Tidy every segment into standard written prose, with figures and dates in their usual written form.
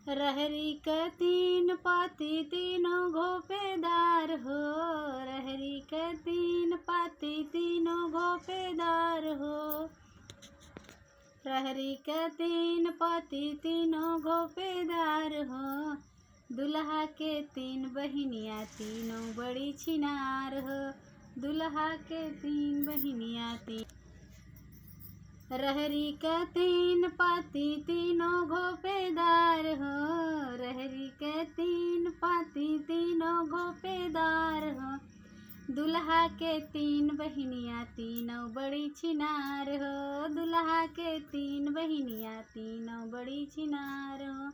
रहरी क तीन पाती तीनों घोपेदार हो। रहरी क तीन पाती तीनों घोपेदार हो। रहरी क तीन पाती तीनों घोपेदार हो। दुल्हा के तीन बहिनिया तीनों बड़ी छिनार हो। दुल्हा के तीन बहिनिया तीन। रहरी क तीन पाती तीनों घोपेदार हो। रहरी क तीन पाती तीनों घोपेदार हो। दुल्हा के तीन बहिनिया तीनों बड़ी छिनार हो। दुल्हा के तीन बहिनिया तीनों बड़ी छिनार हो।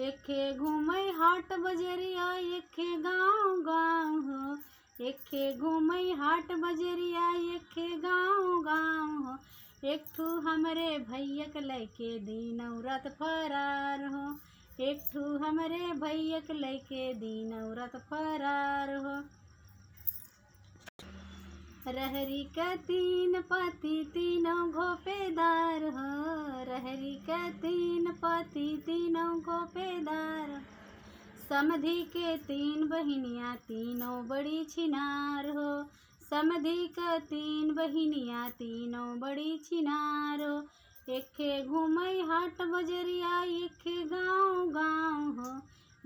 एखे घूमई हाट बजरिया एखे गाँव गाँव हो। एखे घूमई हाट बजरिया एखे गाँव गाँव हो। एक ठू हमरे भैया के लइके दीनौ रात फरार हो। एक ठू हमरे भैया के लइके दीनौ रात फरार हो। रहरी क तीन पाती तीनों घोपेदार हो। रहरी क तीन पाती तीनों घोपेदार। समधी के तीन बहिनिया तीनों बड़ी छिनार हो। समधी क तीन बहिनिया तीनों बड़ी छिनार हो। एखे घूमई हाट बजरिया एखे गाँव गाँव हो।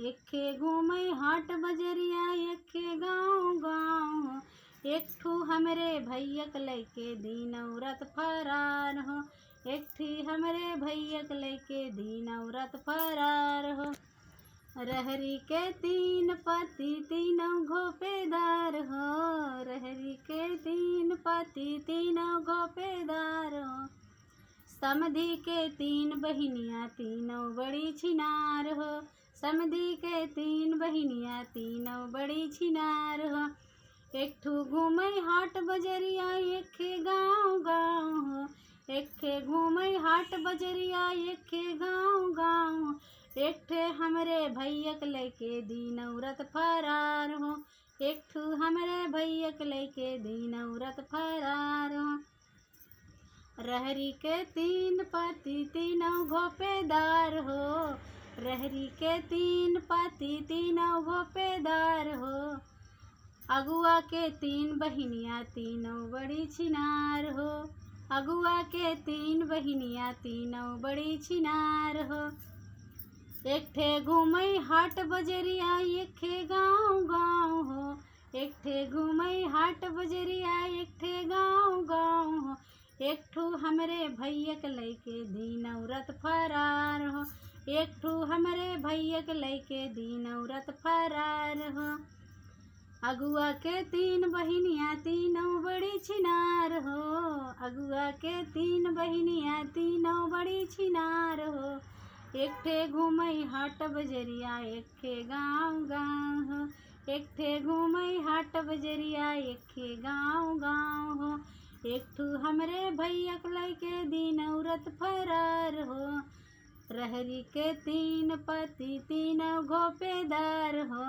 एखे घूमई हाट बजरिया एखे गाँव गाँव हो। एक ठू हमरे भैया के लइके दीनौ रात फरार हो। एक ठी हमरे भैया के लइके दीनौ रात फरार हो। रहरी के तीन पाती तीनों घोपेदार हो। रहरी के तीन पाती तीनों घोपेदार हो। समधी के तीन बहिनिया तीनों बड़ी छिनार हो। समधी के तीन बहिनिया तीनों बड़ी छिनार हो। एक ठू घूमई हाट बजरिया एखे गाँव गाँव हो। एखे घूमई हाट बजरिया एखे गाँव गाँव हो। एक ठे हमरे भैया के लइके दीनौ रात फरार हो। एक ठू हमरे भैया के लइके दीनौ रात फरार हो। रहरी के तीन पाती तीनों घोपेदार हो। रहरी के तीन पाती तीनों घोपेदार हो। अगुआ के तीन बहिनिया तीनों बड़ी छिनार हो। अगुआ के तीन बहिनिया तीनों बड़ी छिनार हो। एक ठे घूमई हाट बजरिया एखे गाँव गाँव हो। एक ठे घूमई हाट बजरिया एक ठे गाँव गाँव हो। एक ठू हमरे भैया के लइके दीनौ रात फरार हो। एक ठू हमरे भैया के लइके दीनौ रात फरार हो। अगुआ के तीन बहिनिया तीनों बड़ी छिनार हो। अगुआ के तीन बहिनिया तीनों बड़ी छिनार हो। एक ठे घूमई हाट बजरिया एखे गाँव गाँव हो। एक ठे घूमई हाट बजरिया एखे गाँव गाँव हो। एक ठू हमरे भैया के लइके दीनौ रात फरार हो। रहरी के तीन पाती तीनों घोपेदार हो।